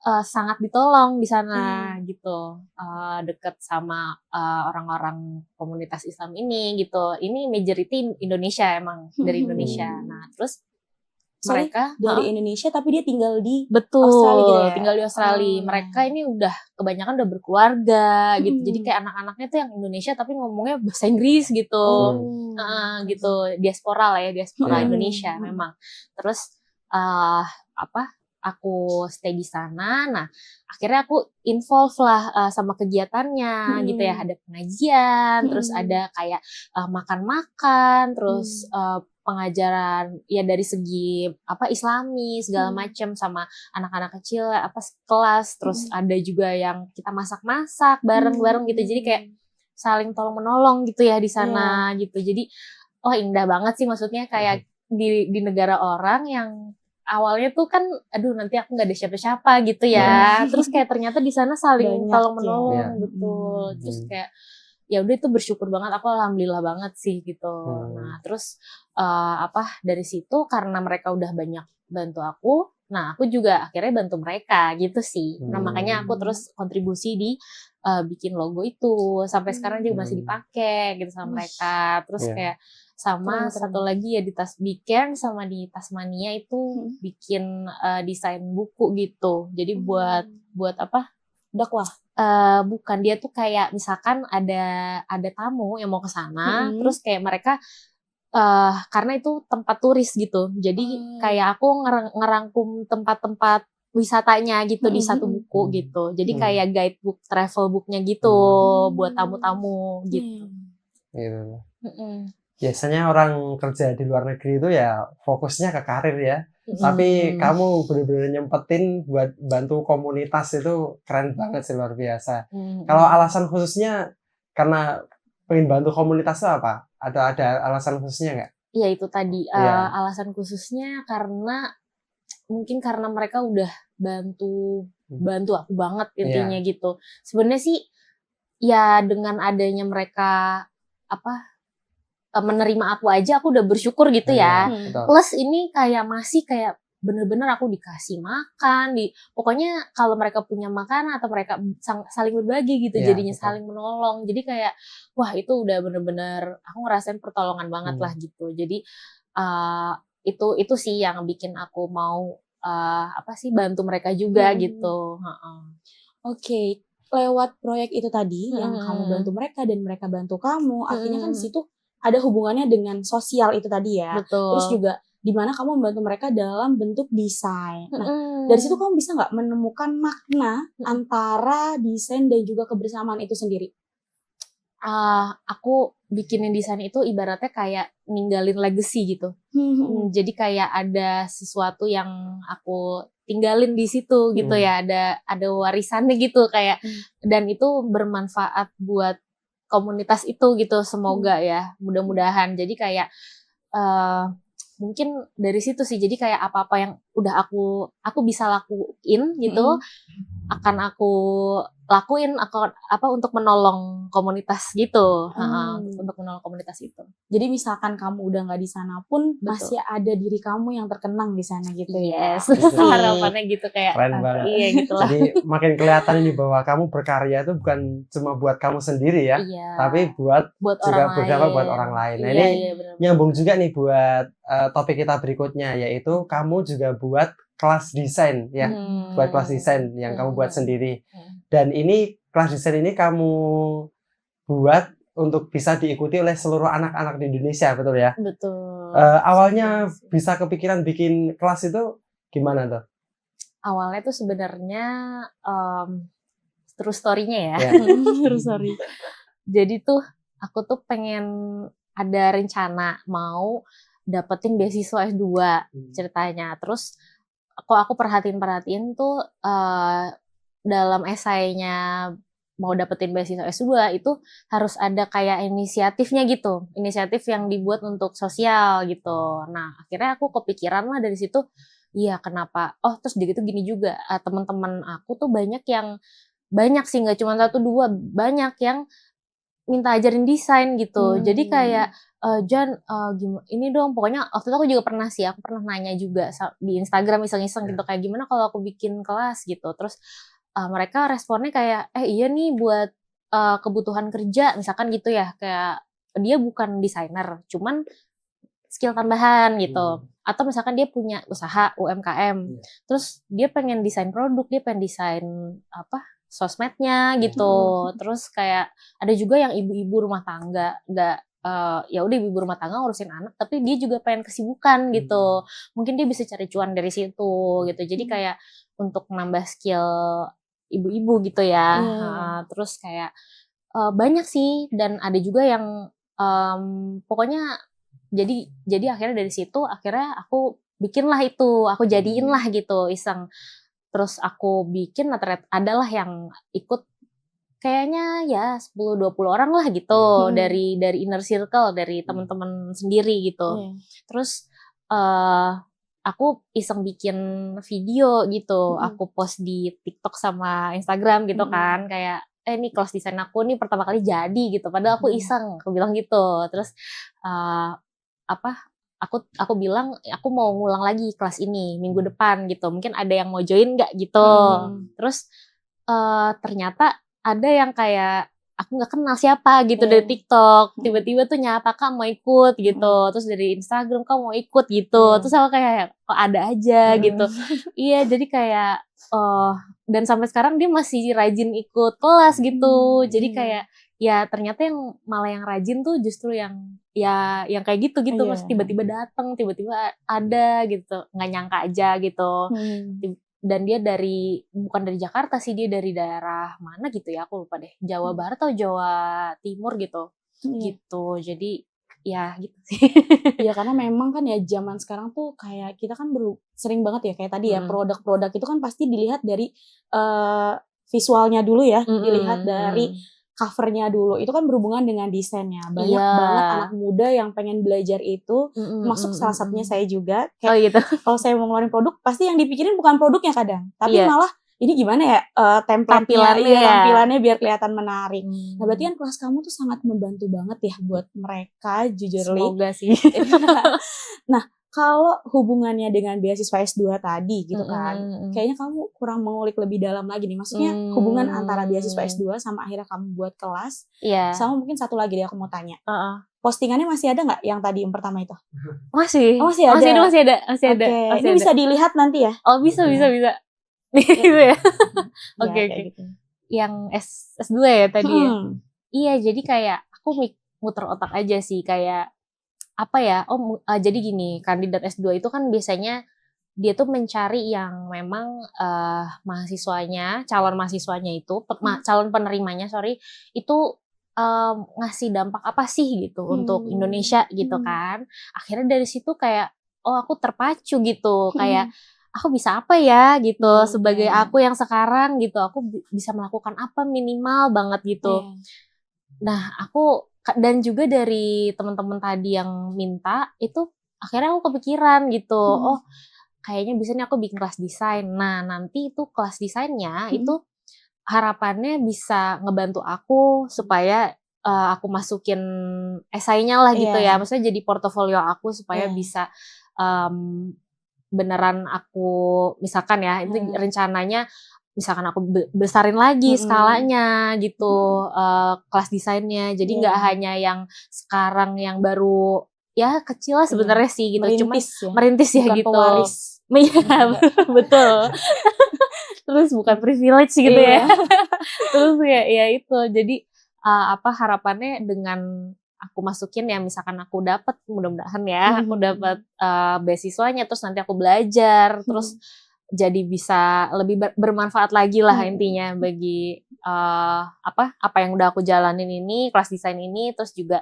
Speaker 1: sangat ditolong di sana gitu, deket sama orang-orang komunitas Islam ini gitu. Ini majority Indonesia emang dari Indonesia. Nah terus mereka
Speaker 3: dari Indonesia tapi dia tinggal di
Speaker 1: betul
Speaker 3: Australia gitu ya?
Speaker 1: Tinggal di Australia. Mereka ini udah kebanyakan udah berkeluarga gitu. Jadi kayak anak-anaknya tuh yang Indonesia tapi ngomongnya bahasa Inggris gitu. Gitu, diaspora lah ya, diaspora Indonesia memang. Terus aku stay di sana. Nah, akhirnya aku involve lah sama kegiatannya gitu ya. Ada pengajian, terus ada kayak makan-makan, terus pengajaran ya dari segi Islami segala macam sama anak-anak kecil kelas. Terus ada juga yang kita masak-masak bareng-bareng gitu. Jadi kayak saling tolong menolong gitu ya di sana gitu. Jadi indah banget sih, maksudnya kayak di negara orang yang awalnya tuh kan nanti aku nggak ada siapa-siapa gitu ya. Terus kayak ternyata di sana saling tolong menolong betul. Terus kayak ya udah itu bersyukur banget, aku alhamdulillah banget sih gitu. Nah, terus dari situ karena mereka udah banyak bantu aku, nah aku juga akhirnya bantu mereka gitu sih. Nah, makanya aku terus kontribusi di bikin logo itu. Sampai sekarang juga masih dipakai gitu sama mereka. Terus kayak sama satu lagi ya di Cairns sama di Tasmania itu bikin desain buku gitu. Jadi buat
Speaker 3: dakwah.
Speaker 1: Bukan, dia tuh kayak misalkan ada tamu yang mau ke sana, terus kayak mereka karena itu tempat turis gitu. Jadi kayak aku ngerangkum tempat-tempat wisatanya gitu di satu buku gitu. Jadi kayak guidebook, travel booknya gitu buat tamu-tamu gitu.
Speaker 2: Gitu. Biasanya orang kerja di luar negeri itu ya fokusnya ke karir ya. Tapi kamu benar-benar nyempetin buat bantu komunitas, itu keren banget sih, luar biasa. Kalau alasan khususnya karena pengen bantu komunitas itu apa? Ada alasan khususnya nggak?
Speaker 1: Iya itu tadi alasan khususnya karena mungkin karena mereka udah bantu aku banget intinya gitu. Sebenarnya sih ya dengan adanya mereka menerima aku aja aku udah bersyukur gitu ya. Plus ini kayak masih kayak bener-bener aku dikasih makan, pokoknya kalau mereka punya makanan atau mereka saling berbagi gitu, jadinya saling menolong. Jadi kayak wah itu udah bener-bener aku ngerasain pertolongan banget lah gitu. Jadi itu sih yang bikin aku mau bantu mereka juga gitu.
Speaker 3: Oke, lewat proyek itu tadi yang kamu bantu mereka dan mereka bantu kamu, artinya kan di situ ada hubungannya dengan sosial itu tadi ya.
Speaker 1: Betul.
Speaker 3: Terus juga di mana kamu membantu mereka dalam bentuk desain. Nah, dari situ kamu bisa nggak menemukan makna antara desain dan juga kebersamaan itu sendiri?
Speaker 1: Aku bikinin desain itu ibaratnya kayak ninggalin legacy gitu. Jadi kayak ada sesuatu yang aku tinggalin di situ gitu ya, ada warisannya gitu kayak, dan itu bermanfaat buat komunitas itu gitu, semoga ya, mudah-mudahan. Jadi kayak mungkin dari situ sih, jadi kayak apa-apa yang udah aku bisa lakuin gitu, akan aku lakuin untuk menolong komunitas gitu, untuk menolong komunitas itu.
Speaker 3: Jadi misalkan kamu udah nggak di sana pun masih ada diri kamu yang terkenang di sana gitu ya.
Speaker 1: Harapannya gitu kayak
Speaker 2: keren banget.
Speaker 1: Iya gitu lah.
Speaker 2: Jadi makin kelihatan ini bahwa kamu berkarya itu bukan cuma buat kamu sendiri ya, tapi buat juga berdampak buat orang lain. Nah ini nyambung juga nih buat topik kita berikutnya, yaitu kamu juga buat kelas desain ya, buat kelas desain yang kamu buat sendiri. Dan ini kelas desain ini kamu buat untuk bisa diikuti oleh seluruh anak-anak di Indonesia, betul ya?
Speaker 1: Betul.
Speaker 2: Awalnya bisa kepikiran bikin kelas itu gimana tuh?
Speaker 1: Awalnya tuh sebenarnya true story-nya ya.
Speaker 3: True story.
Speaker 1: Jadi tuh aku tuh pengen ada rencana mau dapetin beasiswa S2 ceritanya. Terus aku perhatiin tuh dalam esainya mau dapetin beasiswa S2 itu harus ada kayak inisiatifnya gitu. Inisiatif yang dibuat untuk sosial gitu. Nah, akhirnya aku kepikiran lah dari situ, iya kenapa? Oh, terus gitu gini juga. Teman-teman aku tuh banyak sih, nggak cuma 1-2, banyak yang minta ajarin desain gitu. Jadi kayak Jan, ini dong, pokoknya waktu itu aku pernah nanya juga di Instagram iseng-iseng gitu, kayak gimana kalau aku bikin kelas gitu. Terus mereka responnya kayak, iya nih buat kebutuhan kerja, misalkan gitu ya, kayak dia bukan desainer, cuman skill tambahan gitu. Atau misalkan dia punya usaha UMKM, terus dia pengen desain produk, dia pengen desain sosmednya gitu. Terus kayak ada juga yang ibu-ibu rumah tangga, ya udah ibu rumah tangga ngurusin anak, tapi dia juga pengen kesibukan gitu. Mungkin dia bisa cari cuan dari situ gitu. Jadi kayak untuk nambah skill ibu-ibu gitu ya. Terus kayak banyak sih, dan ada juga yang pokoknya jadi akhirnya dari situ akhirnya aku bikinlah itu, aku jadiin lah gitu iseng. Terus aku bikin, adalah yang ikut kayaknya ya 10-20 orang lah gitu, dari inner circle, dari teman-teman sendiri gitu. Terus aku iseng bikin video gitu, aku post di TikTok sama Instagram gitu kan, kayak ini kelas desain aku nih pertama kali jadi gitu, padahal aku iseng, aku bilang gitu. Terus aku bilang aku mau ngulang lagi kelas ini minggu depan gitu, mungkin ada yang mau join nggak gitu. Terus ternyata ada yang kayak aku nggak kenal siapa gitu dari TikTok, tiba-tiba tuh nyapa, Kak mau ikut gitu. Terus dari Instagram, Kak mau ikut gitu. Terus aku kayak kok ada aja gitu. Iya, jadi kayak dan sampai sekarang dia masih rajin ikut kelas gitu. Jadi kayak ya ternyata yang malah yang rajin tuh justru yang kayak gitu Terus tiba-tiba datang, tiba-tiba ada gitu, nggak nyangka aja gitu. Dan dia bukan dari Jakarta sih, dia dari daerah mana gitu ya, aku lupa deh, Jawa Barat atau Jawa Timur gitu. Gitu. Jadi ya gitu sih.
Speaker 3: Ya karena memang kan ya zaman sekarang tuh kayak kita kan sering banget ya kayak tadi ya, produk-produk itu kan pasti dilihat dari visualnya dulu ya, dilihat dari covernya dulu, itu kan berhubungan dengan desainnya. Banyak banget anak muda yang pengen belajar itu, masuk salah satunya saya juga. Kayak
Speaker 1: gitu.
Speaker 3: Kalau saya mau ngeluarin produk, pasti yang dipikirin bukan produknya kadang, tapi malah ini gimana ya tampilannya biar kelihatan menarik. Nah berarti kan kelas kamu tuh sangat membantu banget ya buat mereka, jujurly.
Speaker 1: Semoga sih.
Speaker 3: Nah kalau hubungannya dengan beasiswa S2 tadi gitu kan, kayaknya kamu kurang mengulik lebih dalam lagi nih. Maksudnya hubungan antara beasiswa S2 sama akhirnya kamu buat kelas. Sama mungkin satu lagi deh aku mau tanya. Postingannya masih ada nggak yang tadi yang pertama itu?
Speaker 1: Masih.
Speaker 3: Masih ada.
Speaker 1: Masih ada.
Speaker 3: Ini bisa dilihat nanti ya?
Speaker 1: Oh bisa. Gitu ya. Oke.
Speaker 3: Gitu.
Speaker 1: Yang S2 ya tadi ya. Iya, jadi kayak aku muter otak aja sih, kayak apa ya, jadi gini, kandidat S2 itu kan biasanya dia tuh mencari yang memang calon mahasiswanya itu, calon penerimanya itu ngasih dampak apa sih gitu untuk Indonesia gitu kan. Akhirnya dari situ kayak, aku terpacu gitu, kayak aku bisa apa ya gitu, sebagai aku yang sekarang gitu, aku bisa melakukan apa minimal banget gitu. Nah, dan juga dari teman-teman tadi yang minta itu akhirnya aku kepikiran gitu. Oh, kayaknya bisa nih aku bikin kelas desain. Nah, nanti itu kelas desainnya itu harapannya bisa ngebantu aku supaya aku masukin esainya lah gitu ya.
Speaker 3: Iya.
Speaker 1: Maksudnya jadi portofolio aku supaya
Speaker 3: Iya.
Speaker 1: bisa beneran aku misalkan ya, itu rencananya misalkan aku besarin lagi skalanya gitu, kelas desainnya. Jadi nggak hanya yang sekarang yang baru ya kecil lah sebenarnya sih gitu. Cuman
Speaker 3: Merintis ya.
Speaker 1: merintis ya
Speaker 3: Bukan
Speaker 1: gitu.
Speaker 3: pewaris.
Speaker 1: Iya, betul. Terus bukan privilege gitu ya. Terus ya itu. Jadi harapannya dengan aku masukin ya, misalkan aku dapat, mudah-mudahan ya aku dapat beasiswanya, terus nanti aku belajar, terus jadi bisa lebih bermanfaat lagi lah intinya bagi apa yang udah aku jalanin ini, kelas desain ini, terus juga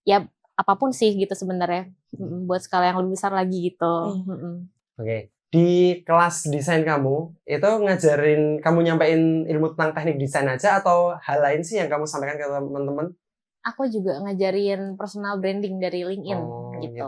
Speaker 1: ya apapun sih gitu sebenarnya, buat skala yang lebih besar lagi gitu.
Speaker 2: Oke. Di kelas desain kamu itu kamu nyampein ilmu tentang teknik desain aja atau hal lain sih yang kamu sampaikan ke teman-teman?
Speaker 1: Aku juga ngajarin personal branding dari LinkedIn gitu.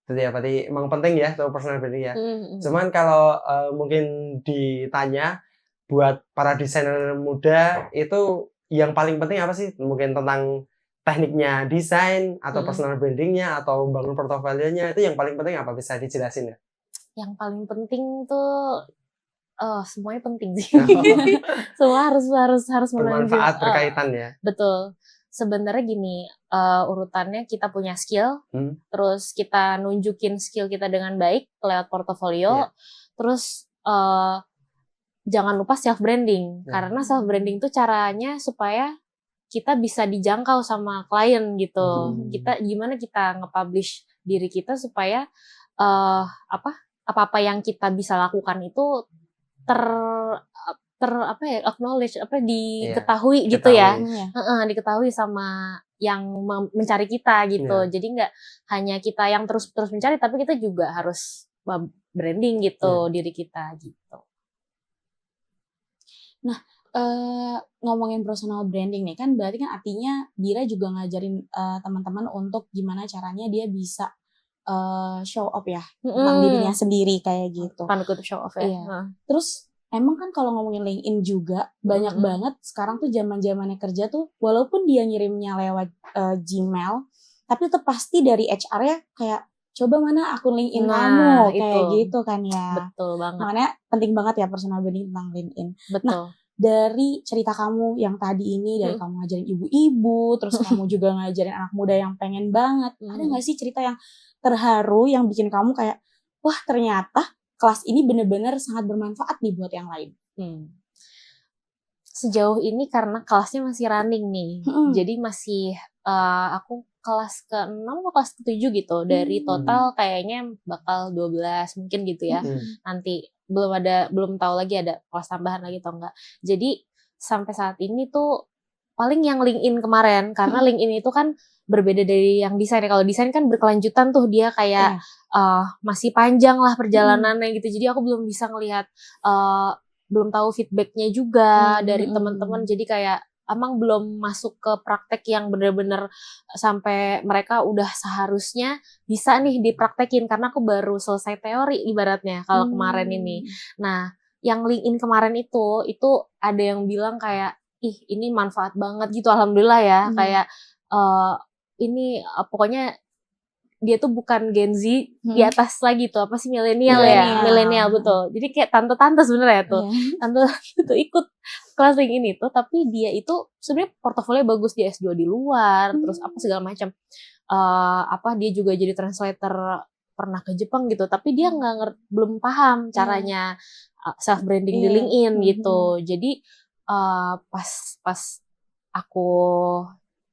Speaker 2: Jadi ya berarti emang penting ya tuh personal branding ya. Cuman kalau mungkin ditanya buat para desainer muda itu yang paling penting apa sih? Mungkin tentang tekniknya desain atau personal brandingnya atau bangun portofolionya itu yang paling penting apa, bisa dijelasin ya?
Speaker 1: Yang paling penting tuh semuanya penting sih. Semua harus menunjukkan
Speaker 2: bermanfaat, berkaitan ya.
Speaker 1: Betul. Sebenarnya gini, urutannya kita punya skill, terus kita nunjukin skill kita dengan baik lewat portofolio, terus jangan lupa self branding, karena self branding tuh caranya supaya kita bisa dijangkau sama klien gitu. Gimana kita nge-publish diri kita supaya apa yang kita bisa lakukan itu acknowledge, diketahui gitu ya. Diketahui sama yang mencari kita gitu. Jadi nggak hanya kita yang terus mencari, tapi kita juga harus branding gitu diri kita gitu.
Speaker 3: Nah, ngomongin personal branding nih kan, berarti kan artinya Dira juga ngajarin teman-teman untuk gimana caranya dia bisa show off ya tentang dirinya sendiri kayak gitu.
Speaker 1: Tanda kutip show off ya.
Speaker 3: Iya. Terus emang kan kalau ngomongin LinkedIn juga banyak banget sekarang tuh zaman-zamannya kerja tuh, walaupun dia ngirimnya lewat Gmail, tapi tetap pasti dari HR-nya kayak coba mana akun LinkedIn kamu kayak gitu kan ya.
Speaker 1: Betul banget.
Speaker 3: Makanya penting banget ya personal branding tentang LinkedIn.
Speaker 1: Betul.
Speaker 3: Nah, dari cerita kamu yang tadi ini, dari kamu ngajarin ibu-ibu, terus kamu juga ngajarin anak muda yang pengen banget, ada nggak sih cerita yang terharu yang bikin kamu kayak, wah ternyata kelas ini bener-bener sangat bermanfaat nih buat yang lain?
Speaker 1: Sejauh ini karena kelasnya masih running nih, jadi masih aku kelas ke-6 atau kelas ke-7 gitu, dari total kayaknya bakal 12 mungkin gitu ya. Nanti belum tahu lagi ada kelas tambahan lagi atau enggak. Jadi sampai saat ini tuh paling yang LinkedIn kemarin, karena LinkedIn itu kan berbeda dari yang desain ya. Kalau desain kan berkelanjutan tuh, dia kayak masih panjang lah perjalanannya gitu. Jadi aku belum bisa ngelihat, belum tahu feedbacknya juga dari teman-teman. Jadi kayak emang belum masuk ke praktek yang benar-benar sampai mereka udah seharusnya bisa nih dipraktekin, karena aku baru selesai teori ibaratnya kalau kemarin ini. Nah, yang LinkedIn kemarin itu ada yang bilang kayak, ih ini manfaat banget gitu, alhamdulillah ya. Kayak ini pokoknya dia tuh bukan Gen Z di atas lagi tuh, apa sih, milenial ya, milenial betul. Jadi kayak tante-tante sebenarnya tuh, tante tuh ikut kelas LinkedIn itu, tapi dia itu sebenarnya portofolio bagus, dia S2 di luar, terus apa segala macam. Dia juga jadi translator, pernah ke Jepang gitu, tapi dia belum paham caranya self branding di LinkedIn gitu. Jadi pas aku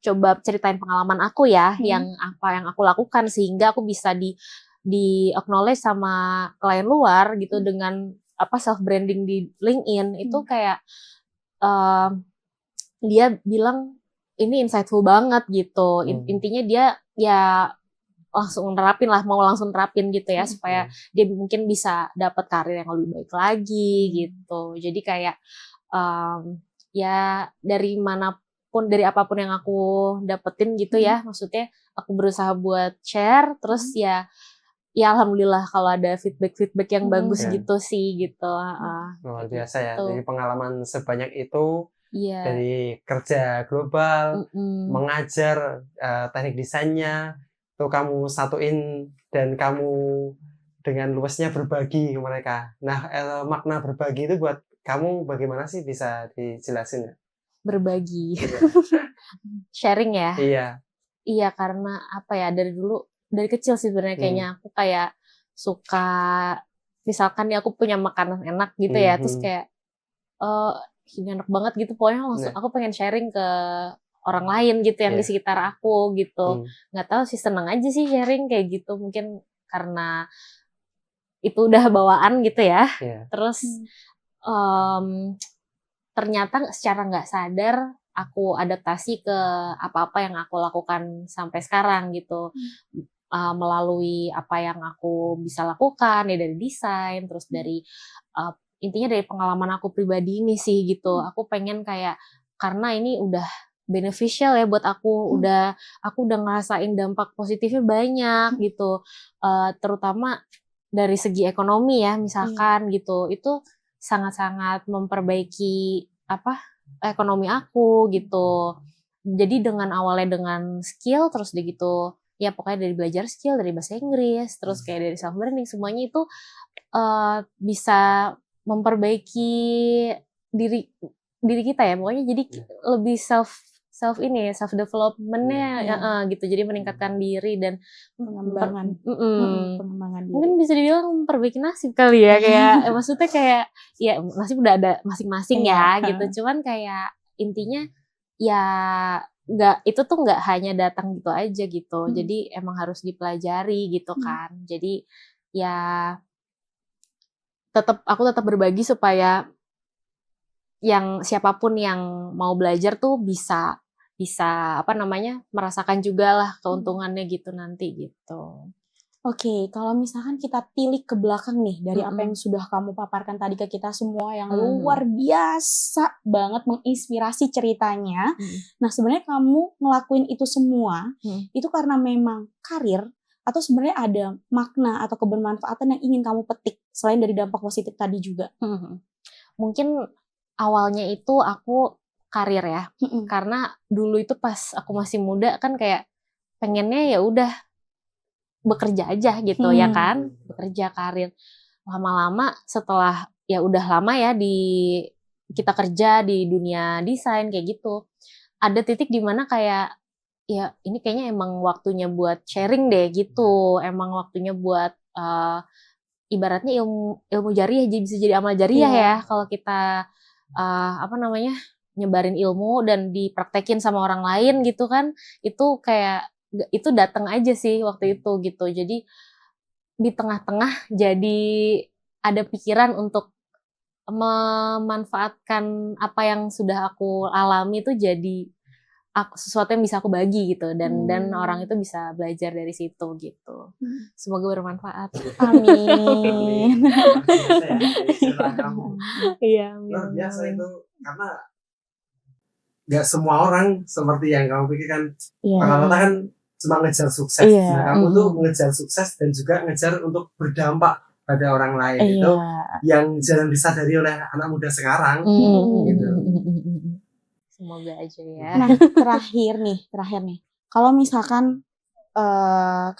Speaker 1: coba ceritain pengalaman aku ya, yang apa yang aku lakukan sehingga aku bisa di acknowledge sama klien luar gitu dengan self branding di LinkedIn itu kayak dia bilang ini insightful banget gitu. Intinya dia ya mau langsung nerapin gitu ya, supaya dia mungkin bisa dapat karir yang lebih baik lagi gitu. Jadi kayak ya dari mana apapun yang aku dapetin gitu ya, maksudnya aku berusaha buat share, terus ya alhamdulillah kalau ada feedback yang bagus
Speaker 2: Ya.
Speaker 1: gitu sih gitu.
Speaker 2: Luar biasa ya.
Speaker 1: Gitu.
Speaker 2: Jadi pengalaman sebanyak itu
Speaker 1: Iya.
Speaker 2: dari kerja global, mengajar teknik desainnya, tuh kamu satuin dan kamu dengan luasnya berbagi ke mereka. Nah, makna berbagi itu buat kamu bagaimana sih, bisa dijelasin ya?
Speaker 1: Berbagi. Sharing ya. Iya, karena apa ya, dari kecil sih sebenarnya kayaknya aku kayak suka, misalkan nih aku punya makanan enak gitu ya, terus kayak ini enak banget gitu, pokoknya langsung aku pengen sharing ke orang lain gitu yang di sekitar aku gitu. Nggak tahu sih, seneng aja sih sharing kayak gitu, mungkin karena itu udah bawaan gitu ya. Terus ternyata secara nggak sadar aku adaptasi ke apa-apa yang aku lakukan sampai sekarang gitu. Melalui apa yang aku bisa lakukan ya, dari desain, terus dari intinya dari pengalaman aku pribadi ini sih gitu. Aku pengen kayak, karena ini udah beneficial ya buat aku, aku udah ngerasain dampak positifnya banyak gitu, terutama dari segi ekonomi ya misalkan gitu, itu sangat-sangat memperbaiki ekonomi aku gitu. Jadi dengan awalnya dengan skill, terus udah gitu ya pokoknya dari belajar skill, dari bahasa Inggris, terus kayak dari self branding, semuanya itu bisa memperbaiki diri kita ya, pokoknya jadi lebih self developmentnya gitu, jadi meningkatkan diri dan
Speaker 3: pengembangan diri.
Speaker 1: Mungkin bisa dibilang memperbaiki nasib kali ya, kayak maksudnya kayak ya nasib udah ada masing-masing ya gitu, cuman kayak intinya ya itu tuh nggak hanya datang gitu aja gitu, jadi emang harus dipelajari gitu kan. Jadi ya aku tetap berbagi supaya yang siapapun yang mau belajar tuh bisa merasakan juga lah keuntungannya gitu nanti gitu.
Speaker 3: Oke, kalau misalkan kita tilik ke belakang nih dari apa yang sudah kamu paparkan tadi ke kita semua yang luar biasa banget, menginspirasi ceritanya. Nah, sebenarnya kamu ngelakuin itu semua itu karena memang karir, atau sebenarnya ada makna atau kebermanfaatan yang ingin kamu petik selain dari dampak positif tadi juga?
Speaker 1: Mungkin awalnya itu aku karir ya, karena dulu itu pas aku masih muda kan kayak pengennya ya udah bekerja aja gitu ya kan, bekerja karir. Lama-lama setelah ya udah lama ya kita kerja di dunia desain kayak gitu, ada titik di mana kayak ya ini kayaknya emang waktunya buat sharing deh gitu, emang waktunya buat ibaratnya ilmu jariah, jadi bisa jadi amal jariah ya kalau kita nyebarin ilmu dan dipraktekin sama orang lain gitu kan, itu kayak itu datang aja sih waktu itu gitu. Jadi di tengah-tengah jadi ada pikiran untuk memanfaatkan apa yang sudah aku alami itu jadi sesuatu yang bisa aku bagi gitu, dan orang itu bisa belajar dari situ gitu. Semoga bermanfaat.
Speaker 3: Amin.
Speaker 1: Iya,
Speaker 2: luar biasa itu, karena nggak semua orang seperti yang kamu pikirkan. Rata-rata kan cuma ngejar sukses. Nah, kamu tuh ngejar sukses dan juga ngejar untuk berdampak pada orang lain. Itu yang jarang disadari oleh anak muda sekarang. Gitu.
Speaker 1: Semoga aja ya.
Speaker 3: Nah, terakhir nih. Kalau misalkan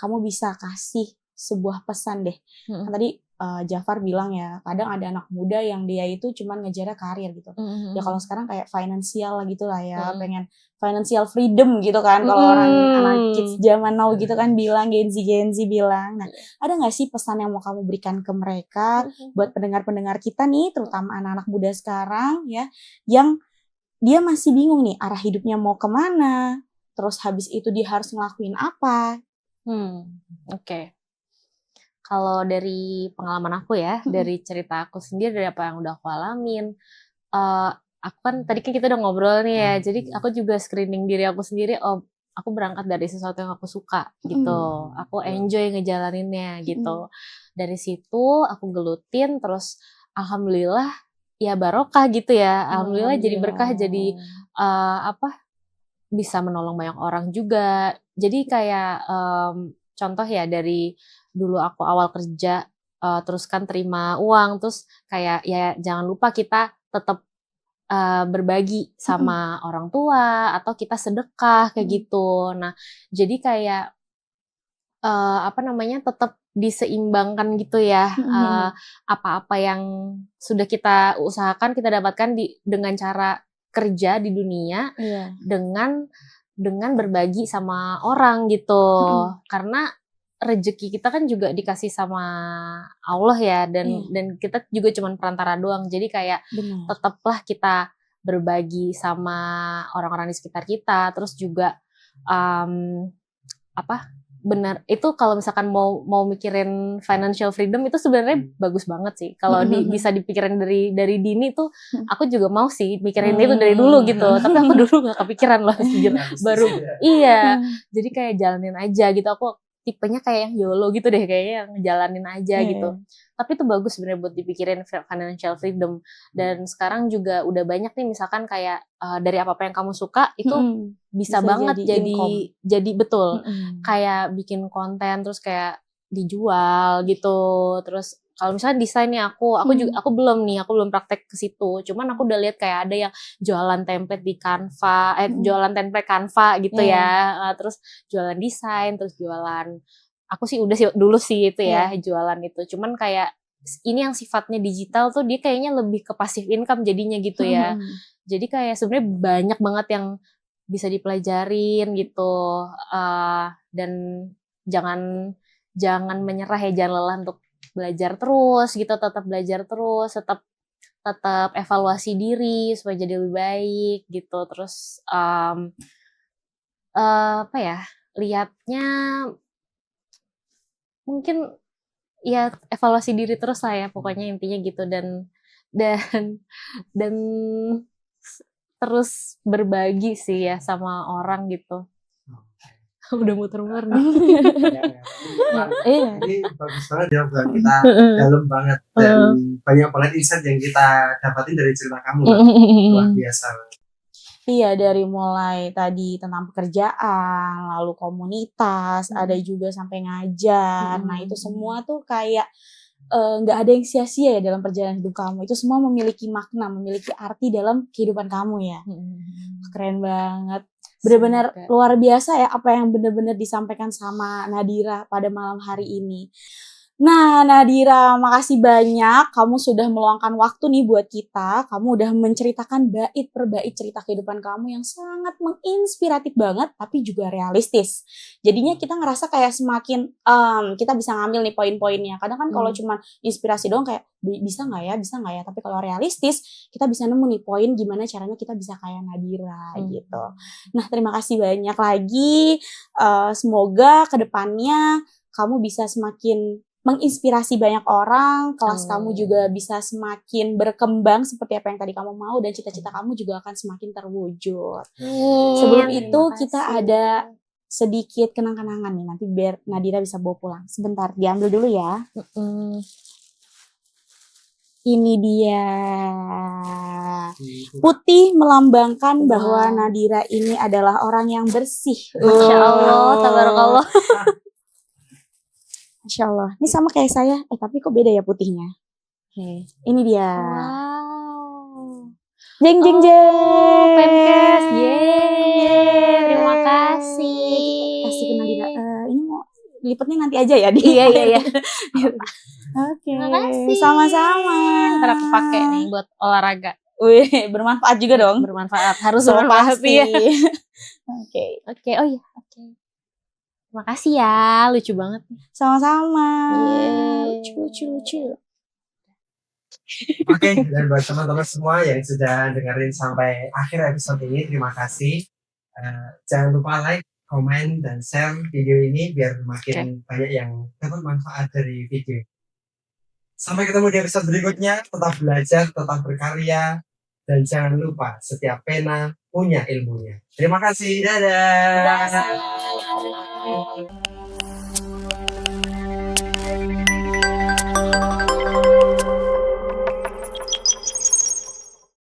Speaker 3: kamu bisa kasih sebuah pesan deh. Kan tadi Jafar bilang ya, kadang ada anak muda yang dia itu cuman ngejarnya karir gitu. Ya kalau sekarang kayak finansial gitu lah ya, pengen financial freedom gitu kan. Kalau orang anak kids zaman now gitu kan bilang, Gen Z bilang. Nah, ada nggak sih pesan yang mau kamu berikan ke mereka buat pendengar-pendengar kita nih, terutama anak-anak muda sekarang ya, yang dia masih bingung nih arah hidupnya mau kemana, terus habis itu dia harus ngelakuin apa?
Speaker 1: Oke. Kalau dari pengalaman aku ya, dari cerita aku sendiri, dari apa yang udah aku alamin, aku kan tadi kan kita udah ngobrol nih ya, jadi aku juga screening diri aku sendiri. Aku berangkat dari sesuatu yang aku suka gitu, aku enjoy ngejalaninnya gitu. Dari situ aku gelutin, terus alhamdulillah ya barokah gitu ya, alhamdulillah jadi berkah, jadi bisa menolong banyak orang juga. Jadi kayak contoh ya dari dulu aku awal kerja, terus kan terima uang, terus kayak ya jangan lupa kita tetap berbagi sama orang tua atau kita sedekah kayak gitu. Nah, jadi kayak apa namanya, tetap diseimbangkan gitu ya, apa-apa yang sudah kita usahakan, kita dapatkan dengan cara kerja di dunia,
Speaker 3: Iya.
Speaker 1: dengan berbagi sama orang gitu. Karena rezeki kita kan juga dikasih sama Allah ya, dan kita juga cuman perantara doang. Jadi kayak
Speaker 3: Benar.
Speaker 1: tetaplah kita berbagi sama orang-orang di sekitar kita, terus juga benar itu kalau misalkan mau mikirin financial freedom itu sebenarnya bagus banget sih. Kalau bisa dipikirin dari dini tuh, aku juga mau sih mikirin itu dari dulu gitu. Tapi aku dulu nggak kepikiran loh, baru iya. Jadi kayak jalanin aja gitu. Aku tipenya kayak yang YOLO gitu deh, kayaknya yang jalanin aja gitu. Tapi itu bagus sebenarnya buat dipikirin financial freedom. Dan sekarang juga udah banyak nih misalkan kayak dari apa-apa yang kamu suka itu bisa banget jadi betul. Kayak bikin konten terus kayak dijual gitu. Terus kalau misalnya desain nih aku belum praktek ke situ. Cuman aku udah lihat kayak ada yang jualan template di Canva, jualan template Canva gitu ya. Terus jualan desain, terus jualan. Aku sih udah dulu sih itu ya, jualan itu. Cuman kayak ini yang sifatnya digital tuh dia kayaknya lebih ke passive income jadinya gitu ya. Jadi kayak sebenarnya banyak banget yang bisa dipelajarin gitu. Dan jangan menyerah ya, jangan lelah untuk belajar terus gitu, tetap belajar terus, tetap evaluasi diri supaya jadi lebih baik gitu. Terus apa ya, lihatnya mungkin ya evaluasi diri terus lah ya, pokoknya intinya gitu. Dan terus berbagi sih ya sama orang gitu. Udah muter-muter nih.
Speaker 2: Ini bagus banget ya buat kita, dalam banget, dan banyak banget insight yang kita dapatin dari cerita kamu. Luar biasa.
Speaker 3: Iya, dari mulai tadi tentang pekerjaan, lalu komunitas, ada juga sampai ngajar. Nah, itu semua tuh kayak nggak ada yang sia-sia ya dalam perjalanan hidup kamu. Itu semua memiliki makna, memiliki arti dalam kehidupan kamu ya. Keren banget. Benar-benar luar biasa ya apa yang benar-benar disampaikan sama Nadira pada malam hari ini. Nah, Nadira, makasih banyak kamu sudah meluangkan waktu nih buat kita. Kamu udah menceritakan bait per bait cerita kehidupan kamu yang sangat menginspiratif banget, tapi juga realistis. Jadinya kita ngerasa kayak semakin kita bisa ngambil nih poin-poinnya. Kadang kan kalau cuma inspirasi doang kayak bisa nggak ya. Tapi kalau realistis, kita bisa nemu nih poin gimana caranya kita bisa kayak Nadira gitu. Nah, terima kasih banyak lagi. Semoga kedepannya kamu bisa semakin menginspirasi banyak orang, kelas kamu juga bisa semakin berkembang seperti apa yang tadi kamu mau, dan cita-cita kamu juga akan semakin terwujud. Sebelum itu kita ada sedikit kenang-kenangan nih, nanti biar Nadira bisa bawa pulang. Sebentar, diambil dulu ya. Ini dia. Putih melambangkan bahwa Nadira ini adalah orang yang bersih.
Speaker 1: Masya Allah, tabarakallah.
Speaker 3: Masya Allah. Ini sama kayak saya. Tapi kok beda ya putihnya? Oke. Ini dia.
Speaker 1: Wow.
Speaker 3: Jeng jeng jeng.
Speaker 1: Penkes. Yeay. Terima kasih.
Speaker 3: Kasih ke Nadira. Ini mau lipetnya nanti aja ya.
Speaker 1: Iya.
Speaker 3: Oke.
Speaker 1: Terima kasih.
Speaker 3: Sama-sama.
Speaker 1: Ntar aku pakai nih buat olahraga.
Speaker 3: Wih, bermanfaat juga dong.
Speaker 1: Bermanfaat. Harus
Speaker 3: So
Speaker 1: bermanfaat
Speaker 3: pasti.
Speaker 1: ya. Oke. Oh iya. Oke. Terima kasih ya, lucu banget.
Speaker 3: Sama-sama.
Speaker 1: Lucu.
Speaker 2: Oke, dan buat teman-teman semua yang sudah dengerin sampai akhir episode ini, terima kasih. Jangan lupa like, komen, dan share video ini biar makin banyak yang dapat manfaat dari video. Sampai ketemu di episode berikutnya. Tetap belajar, tetap berkarya, dan jangan lupa setiap pena punya ilmunya. Terima kasih. Dadah.